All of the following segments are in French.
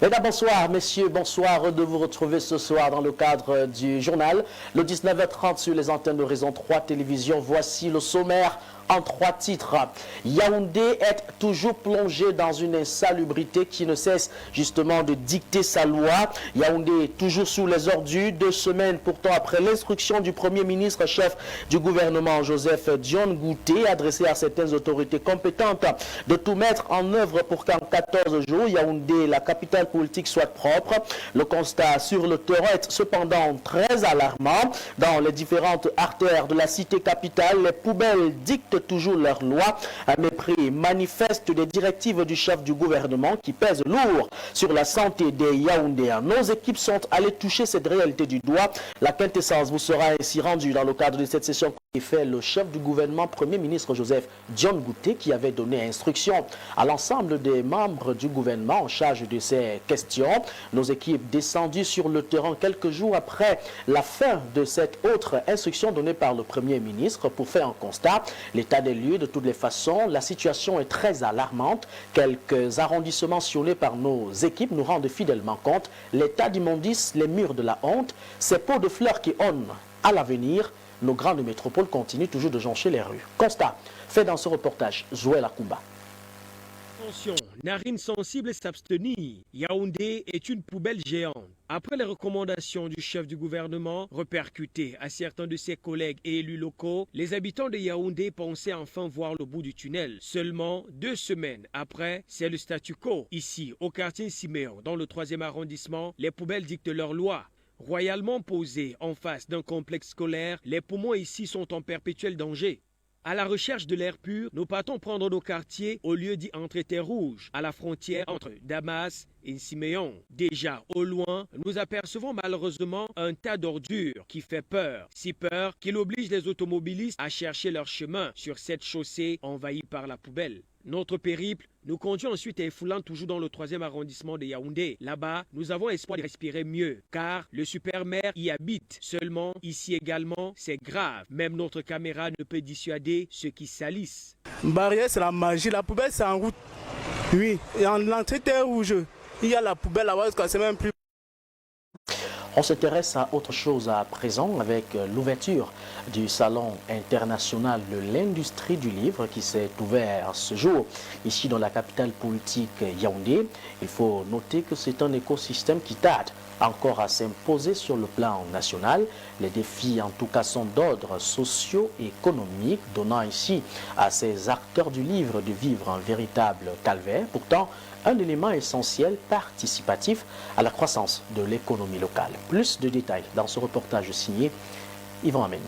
Mesdames, bonsoir, messieurs, bonsoir de vous retrouver ce soir dans le cadre du journal. Le 19h30 sur les antennes de Raison 3 Télévision, voici le sommaire en 3 titres. Yaoundé est toujours plongé dans une insalubrité qui ne cesse justement de dicter sa loi. Yaoundé est toujours sous les ordures, 2 semaines pourtant après l'instruction du Premier ministre chef du gouvernement Joseph Dione Ngouté, adressée à certaines autorités compétentes de tout mettre en œuvre pour qu'en 14 jours, Yaoundé, la capitale politique, soit propre. Le constat sur le terrain est cependant très alarmant. Dans les différentes artères de la cité capitale, les poubelles dictent toujours leur loi, un mépris manifeste des directives du chef du gouvernement qui pèse lourd sur la santé des Yaoundéens. Nos équipes sont allées toucher cette réalité du doigt. La quintessence vous sera ainsi rendue dans le cadre de cette session qui fait le chef du gouvernement, Premier ministre Joseph Dione Ngouté, qui avait donné instruction à l'ensemble des membres du gouvernement en charge de ces questions. Nos équipes descendues sur le terrain quelques jours après la fin de cette autre instruction donnée par le Premier ministre pour faire un constat. L'état des lieux, de toutes les façons, la situation est très alarmante. Quelques arrondissements mentionnés par nos équipes nous rendent fidèlement compte. L'état d'immondice, les murs de la honte, ces pots de fleurs qui ornent à l'avenir. Nos grandes métropoles continuent toujours de joncher les rues. Constat fait dans ce reportage, Joël Akumba. Attention, narines sensibles s'abstenir. Yaoundé est une poubelle géante. Après les recommandations du chef du gouvernement répercutées à certains de ses collègues et élus locaux, les habitants de Yaoundé pensaient enfin voir le bout du tunnel. Seulement 2 semaines après, c'est le statu quo. Ici, au quartier Siméon, dans le 3e arrondissement, les poubelles dictent leur loi. Royalement posés en face d'un complexe scolaire, les poumons ici sont en perpétuel danger. À la recherche de l'air pur, nous partons prendre nos quartiers au lieu dit entre terre rouge, à la frontière entre Damas et Siméon. Déjà au loin, nous apercevons malheureusement un tas d'ordures qui fait peur. Si peur qu'il oblige les automobilistes à chercher leur chemin sur cette chaussée envahie par la poubelle. Notre périple nous conduit ensuite à Efoulan, toujours dans le 3e arrondissement de Yaoundé. Là-bas, nous avons espoir de respirer mieux, car le super-maire y habite. Seulement, ici également, c'est grave. Même notre caméra ne peut dissuader ceux qui salissent. Barrière, c'est la magie. La poubelle, c'est en route. Oui, et en l'entrée terre rouge, il y a la poubelle là-bas, c'est même plus. On s'intéresse à autre chose à présent avec l'ouverture du Salon international de l'industrie du livre qui s'est ouvert ce jour ici dans la capitale politique Yaoundé. Il faut noter que c'est un écosystème qui tarde encore à s'imposer sur le plan national. Les défis en tout cas sont d'ordre socio-économique, donnant ici à ces acteurs du livre de vivre un véritable calvaire. Pourtant, un élément essentiel participatif à la croissance de l'économie locale. Plus de détails dans ce reportage signé Yvan Ameni.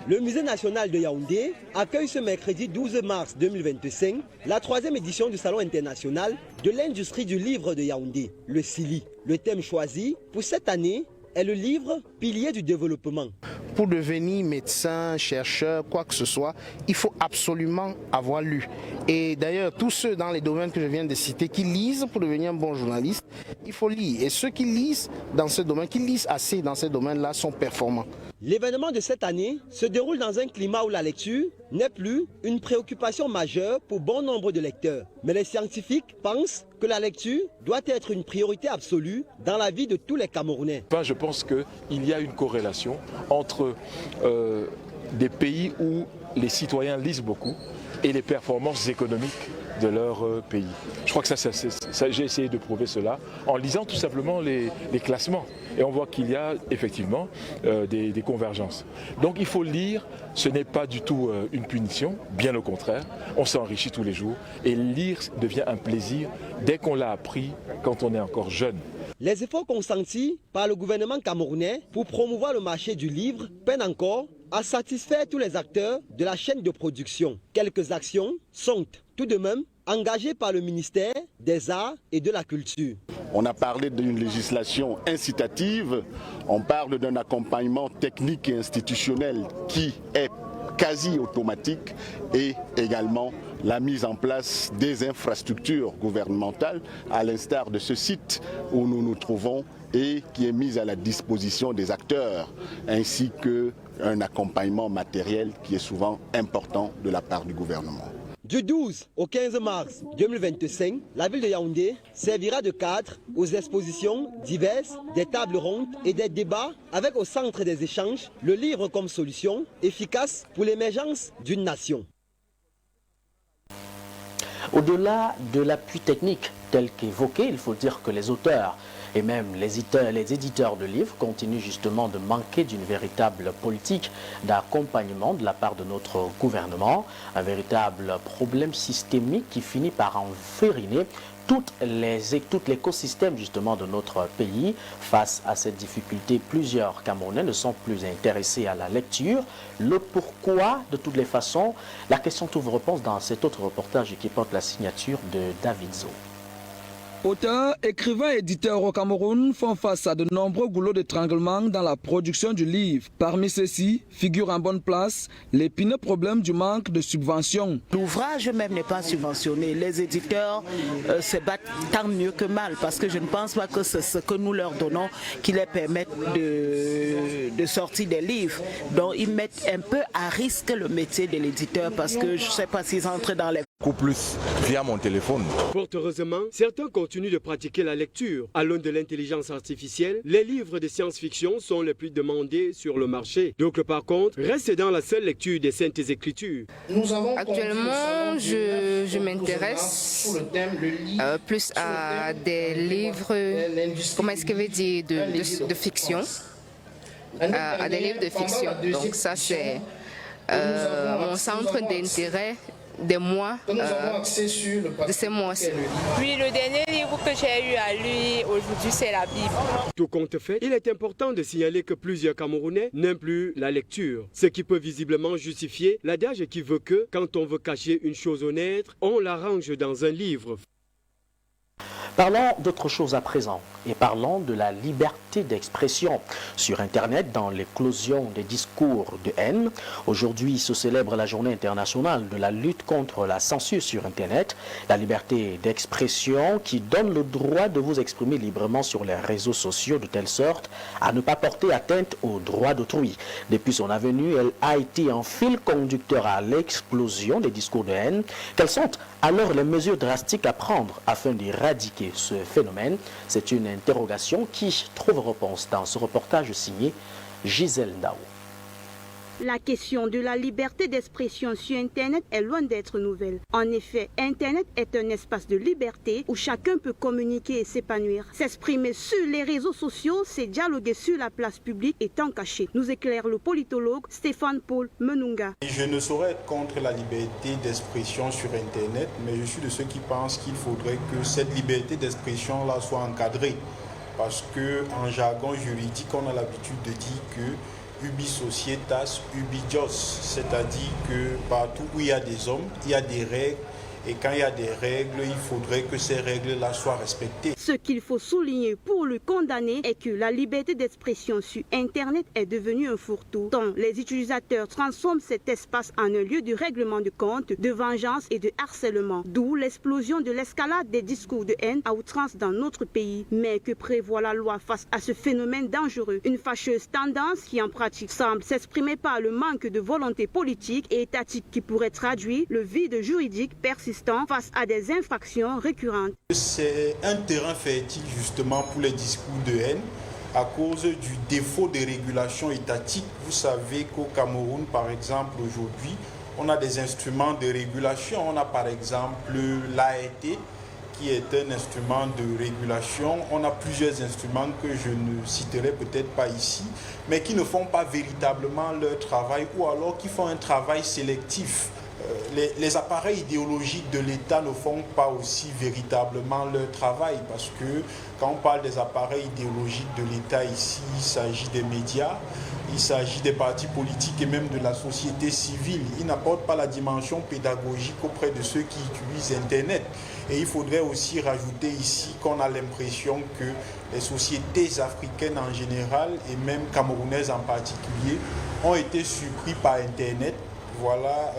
Le musée national de Yaoundé accueille ce mercredi 12 mars 2025 la 3e édition du Salon international de l'industrie du livre de Yaoundé, le SILI. Le thème choisi pour cette année est le livre pilier du développement. Pour devenir médecin, chercheur, quoi que ce soit, il faut absolument avoir lu. Et d'ailleurs, tous ceux dans les domaines que je viens de citer qui lisent pour devenir un bon journaliste, il faut lire. Et ceux qui lisent dans ce domaine, qui lisent assez dans ces domaines-là, sont performants. L'événement de cette année se déroule dans un climat où la lecture n'est plus une préoccupation majeure pour bon nombre de lecteurs. Mais les scientifiques pensent que la lecture doit être une priorité absolue dans la vie de tous les Camerounais. Je pense qu'il y a une corrélation entre des pays où les citoyens lisent beaucoup et les performances économiques de leur pays. Je crois que j'ai essayé de prouver cela en lisant tout simplement les classements. Et on voit qu'il y a effectivement des convergences. Donc il faut lire, ce n'est pas du tout une punition, bien au contraire, on s'enrichit tous les jours et lire devient un plaisir dès qu'on l'a appris quand on est encore jeune. Les efforts consentis par le gouvernement camerounais pour promouvoir le marché du livre peinent encore à satisfaire tous les acteurs de la chaîne de production. Quelques actions sont tout de même engagées par le ministère des Arts et de la Culture. On a parlé d'une législation incitative, on parle d'un accompagnement technique et institutionnel qui est quasi automatique et également la mise en place des infrastructures gouvernementales à l'instar de ce site où nous nous trouvons et qui est mise à la disposition des acteurs ainsi qu'un accompagnement matériel qui est souvent important de la part du gouvernement. Du 12 au 15 mars 2025, la ville de Yaoundé servira de cadre aux expositions diverses, des tables rondes et des débats avec au centre des échanges le livre comme solution efficace pour l'émergence d'une nation. Au-delà de l'appui technique tel qu'évoqué, il faut dire que les auteurs et même les éditeurs de livres continuent justement de manquer d'une véritable politique d'accompagnement de la part de notre gouvernement, un véritable problème systémique qui finit par envériner tout l'écosystème justement de notre pays. Face à cette difficulté, plusieurs Camerounais ne sont plus intéressés à la lecture. Le pourquoi, de toutes les façons, la question trouve réponse dans cet autre reportage qui porte la signature de David Zo. Auteurs, écrivains et éditeurs au Cameroun font face à de nombreux goulots d'étranglement dans la production du livre. Parmi ceux-ci figure en bonne place l'épineux problème du manque de subventions. L'ouvrage même n'est pas subventionné. Les éditeurs se battent tant mieux que mal parce que je ne pense pas que c'est ce que nous leur donnons qui les permette de sortir des livres. Donc ils mettent un peu à risque le métier de l'éditeur parce que je ne sais pas s'ils entrent dans les... Beaucoup plus via mon téléphone. Fort heureusement, certains continuent de pratiquer la lecture. À l'aune de l'intelligence artificielle, les livres de science-fiction sont les plus demandés sur le marché. D'autres par contre, restent dans la seule lecture des Saintes Écritures. Actuellement, je m'intéresse plus à des livres, comment est-ce que je veux dire, de fiction. À des livres de fiction. Donc ça c'est mon centre d'intérêt des mois, de ces mois-ci. Oui, le dernier livre que j'ai eu à lire aujourd'hui, c'est la Bible. Tout compte fait, il est important de signaler que plusieurs Camerounais n'aiment plus la lecture. Ce qui peut visiblement justifier l'adage qui veut que, quand on veut cacher une chose honnête, on l'arrange dans un livre. Parlons d'autre chose à présent et parlons de la liberté d'expression sur Internet dans l'éclosion des discours de haine. Aujourd'hui se célèbre la journée internationale de la lutte contre la censure sur Internet. La liberté d'expression qui donne le droit de vous exprimer librement sur les réseaux sociaux de telle sorte à ne pas porter atteinte aux droits d'autrui. Depuis son avenue, elle a été un fil conducteur à l'explosion des discours de haine. Quelles sont alors les mesures drastiques à prendre afin d'éradiquer ce phénomène? C'est une interrogation qui trouve réponse dans ce reportage signé Gisèle Ndao. La question de la liberté d'expression sur Internet est loin d'être nouvelle. En effet, Internet est un espace de liberté où chacun peut communiquer et s'épanouir. S'exprimer sur les réseaux sociaux, c'est dialoguer sur la place publique étant caché, nous éclaire le politologue Stéphane Paul Menunga. Je ne saurais être contre la liberté d'expression sur Internet, mais je suis de ceux qui pensent qu'il faudrait que cette liberté d'expression-là soit encadrée. Parce qu'en jargon juridique, on a l'habitude de dire que ubi societas, ubi jos, c'est-à-dire que partout où il y a des hommes, il y a des règles. Et quand il y a des règles, il faudrait que ces règles-là soient respectées. Ce qu'il faut souligner pour le condamner est que la liberté d'expression sur Internet est devenue un fourre-tout, tant les utilisateurs transforment cet espace en un lieu de règlement de compte, de vengeance et de harcèlement. D'où l'explosion de l'escalade des discours de haine à outrance dans notre pays. Mais que prévoit la loi face à ce phénomène dangereux? Une fâcheuse tendance qui en pratique semble s'exprimer par le manque de volonté politique et étatique qui pourrait traduire le vide juridique persistant face à des infractions récurrentes. C'est un terrain fertile justement pour les discours de haine à cause du défaut de régulation étatique. Vous savez qu'au Cameroun, par exemple, aujourd'hui, on a des instruments de régulation. On a par exemple l'ART qui est un instrument de régulation. On a plusieurs instruments que je ne citerai peut-être pas ici, mais qui ne font pas véritablement leur travail ou alors qui font un travail sélectif. Les appareils idéologiques de l'État ne font pas aussi véritablement leur travail parce que quand on parle des appareils idéologiques de l'État ici, il s'agit des médias, il s'agit des partis politiques et même de la société civile. Ils n'apportent pas la dimension pédagogique auprès de ceux qui utilisent Internet. Et il faudrait aussi rajouter ici qu'on a l'impression que les sociétés africaines en général et même camerounaises en particulier ont été surpris par Internet. Voilà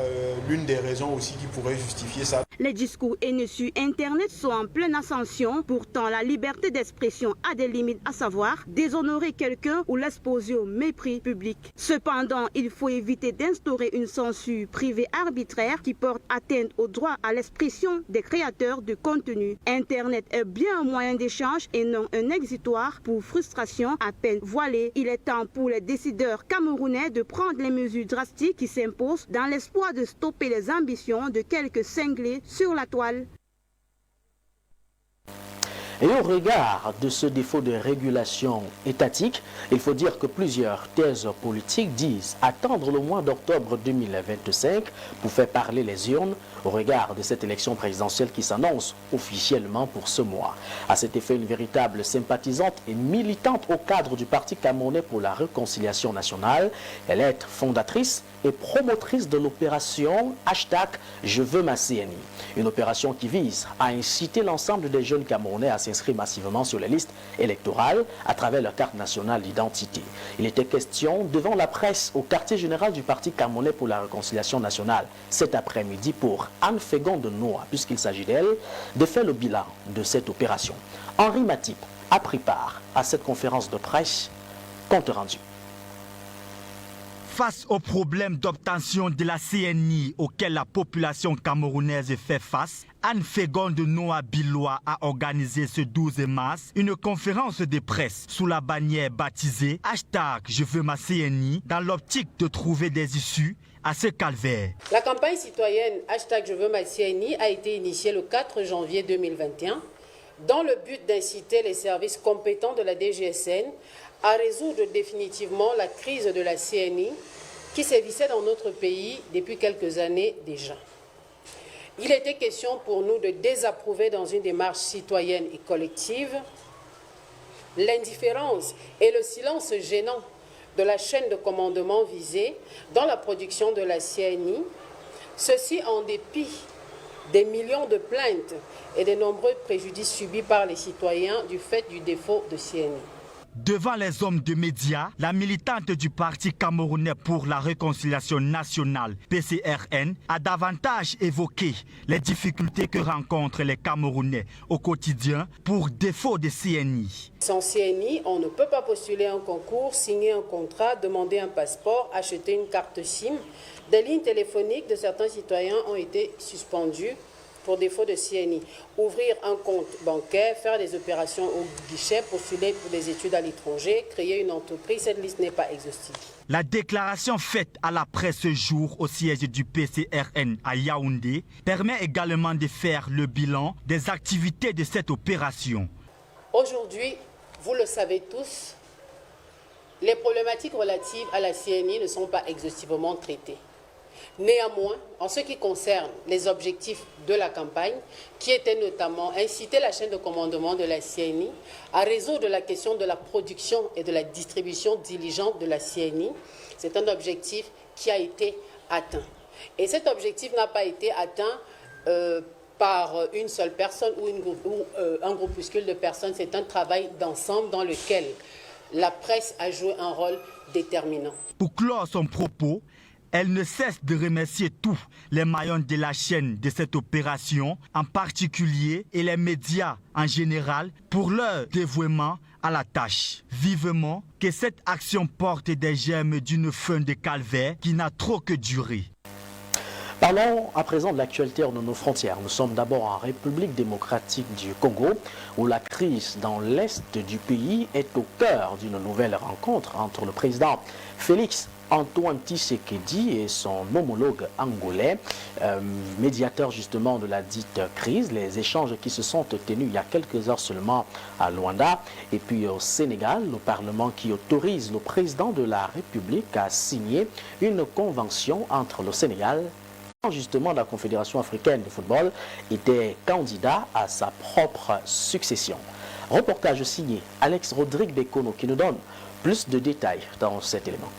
l'une des raisons aussi qui pourrait justifier ça. Les discours haineux sur Internet sont en pleine ascension. Pourtant, la liberté d'expression a des limites, à savoir déshonorer quelqu'un ou l'exposer au mépris public. Cependant, il faut éviter d'instaurer une censure privée arbitraire qui porte atteinte au droit à l'expression des créateurs de contenu. Internet est bien un moyen d'échange et non un exutoire pour frustration à peine voilée. Il est temps pour les décideurs camerounais de prendre les mesures drastiques qui s'imposent dans l'espoir de stopper les ambitions de quelques cinglés sur la toile. Et au regard de ce défaut de régulation étatique, il faut dire que plusieurs thèses politiques disent attendre le mois d'octobre 2025 pour faire parler les urnes au regard de cette élection présidentielle qui s'annonce officiellement pour ce mois. À cet effet, une véritable sympathisante et militante au cadre du Parti camerounais pour la réconciliation nationale, elle est fondatrice et promotrice de l'opération #Je veux ma CNI. Une opération qui vise à inciter l'ensemble des jeunes camerounais à s'inscrire massivement sur les listes électorales à travers leur carte nationale d'identité. Il était question devant la presse au quartier général du Parti camerounais pour la réconciliation nationale cet après-midi pour Anne Fégon de Noa, puisqu'il s'agit d'elle, de faire le bilan de cette opération. Henri Matip a pris part à cette conférence de presse. Compte rendu. Face aux problèmes d'obtention de la CNI auxquels la population camerounaise fait face, Anne Fégon de Noa Biloa a organisé ce 12 mars une conférence de presse sous la bannière baptisée #Je veux ma CNI dans l'optique de trouver des issues à ce calvaire. La campagne citoyenne #Je veux ma CNI a été initiée le 4 janvier 2021 dans le but d'inciter les services compétents de la DGSN à résoudre définitivement la crise de la CNI qui sévissait dans notre pays depuis quelques années déjà. Il était question pour nous de désapprouver dans une démarche citoyenne et collective l'indifférence et le silence gênant de la chaîne de commandement visée dans la production de la CNI, ceci en dépit des millions de plaintes et des nombreux préjudices subis par les citoyens du fait du défaut de CNI. Devant les hommes de médias, la militante du Parti camerounais pour la réconciliation nationale, PCRN, a davantage évoqué les difficultés que rencontrent les Camerounais au quotidien pour défaut de CNI. Sans CNI, on ne peut pas postuler un concours, signer un contrat, demander un passeport, acheter une carte SIM. Des lignes téléphoniques de certains citoyens ont été suspendues pour défaut de CNI. Ouvrir un compte bancaire, faire des opérations au guichet, postuler pour des études à l'étranger, créer une entreprise, cette liste n'est pas exhaustive. La déclaration faite à la presse ce jour au siège du PCRN à Yaoundé permet également de faire le bilan des activités de cette opération. Aujourd'hui, vous le savez tous, les problématiques relatives à la CNI ne sont pas exhaustivement traitées. Néanmoins, en ce qui concerne les objectifs de la campagne, qui étaient notamment inciter la chaîne de commandement de la CNI à résoudre la question de la production et de la distribution diligente de la CNI, c'est un objectif qui a été atteint. Et cet objectif n'a pas été atteint par une seule personne ou un groupuscule de personnes. C'est un travail d'ensemble dans lequel la presse a joué un rôle déterminant. Pour clore son propos, elle ne cesse de remercier tous les maillons de la chaîne de cette opération, en particulier, et les médias en général, pour leur dévouement à la tâche. Vivement que cette action porte des germes d'une fin de calvaire qui n'a trop que duré. Parlons à présent de l'actualité hors de nos frontières. Nous sommes d'abord en République démocratique du Congo, où la crise dans l'est du pays est au cœur d'une nouvelle rencontre entre le président Félix Antoine Tshisekedi et son homologue angolais, médiateur justement de la dite crise. Les échanges qui se sont tenus il y a quelques heures seulement à Luanda et puis au Sénégal, le Parlement qui autorise le président de la République à signer une convention entre le Sénégal justement la Confédération africaine de football était candidat à sa propre succession. Reportage signé Alex Rodrigue Bekono qui nous donne plus de détails dans cet élément.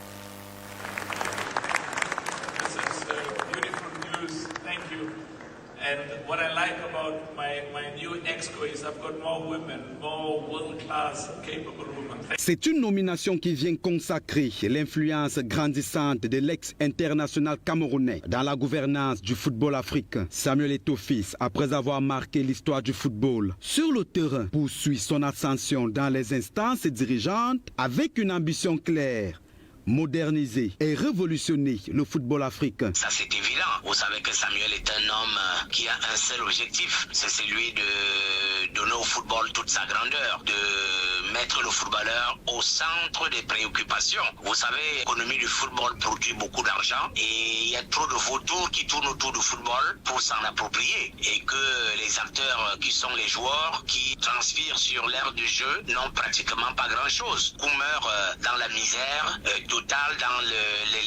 And what I like about my new EXCO is I've got more women, more world-class, capable women. C'est une nomination qui vient consacrer l'influence grandissante de l'ex-international camerounais dans la gouvernance du football africain. Samuel Eto'o-Fils, après avoir marqué l'histoire du football sur le terrain, poursuit son ascension dans les instances dirigeantes avec une ambition claire: moderniser et révolutionner le football africain. Ça c'est évident. Vous savez que Samuel est un homme qui a un seul objectif, c'est celui de donner au football toute sa grandeur, de mettre le footballeur au centre des préoccupations. Vous savez, l'économie du football produit beaucoup d'argent et il y a trop de vautours qui tournent autour du football pour s'en approprier, et que les acteurs qui sont les joueurs qui transpirent sur l'aire du jeu n'ont pratiquement pas grand-chose, ou meurent dans la misère totale, dans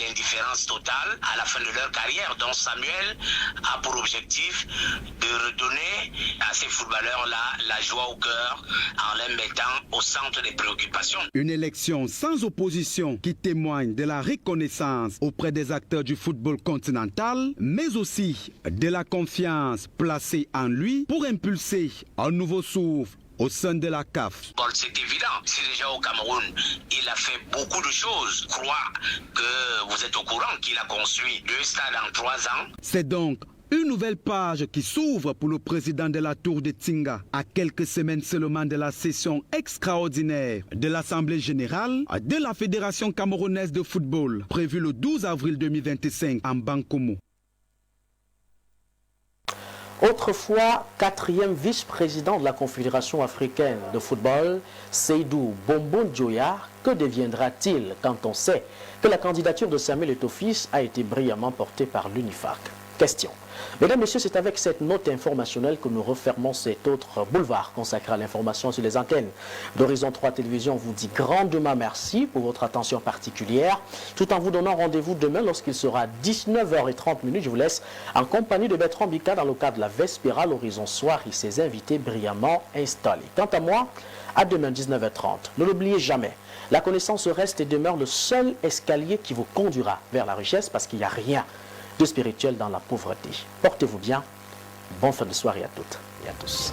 l'indifférence totale à la fin de leur carrière. Donc Samuel a pour objectif de redonner à ces footballeurs-là la joie au cœur en les mettant au centre des préoccupations. Une élection sans opposition qui témoigne de la reconnaissance auprès des acteurs du football continental, mais aussi de la confiance placée en lui pour impulser un nouveau souffle au sein de la CAF. C'est évident, si déjà au Cameroun, il a fait beaucoup de choses. Je crois que vous êtes au courant qu'il a construit 2 stades en 3 ans. C'est donc une nouvelle page qui s'ouvre pour le président de la Tour de Tinga, à quelques semaines seulement de la session extraordinaire de l'Assemblée générale de la Fédération camerounaise de football, prévue le 12 avril 2025 en Bankomo. Autrefois 4e vice-président de la Confédération africaine de football, Seydou Bombo Djoya, que deviendra-t-il quand on sait que la candidature de Samuel Eto'o-Fils a été brillamment portée par l'UNIFAC? Question. Mesdames, Messieurs, c'est avec cette note informationnelle que nous refermons cet autre boulevard consacré à l'information sur les antennes d'Horizon 3 Télévision. On vous dit grandement merci pour votre attention particulière, tout en vous donnant rendez-vous demain lorsqu'il sera 19h30. Je vous laisse en compagnie de Bertrand Bika dans le cadre de la Vespéra, l'Horizon Soir et ses invités brillamment installés. Quant à moi, à demain 19h30. Ne l'oubliez jamais, la connaissance reste et demeure le seul escalier qui vous conduira vers la richesse, parce qu'il n'y a rien de spirituel dans la pauvreté. Portez-vous bien. Bonne fin de soirée à toutes et à tous.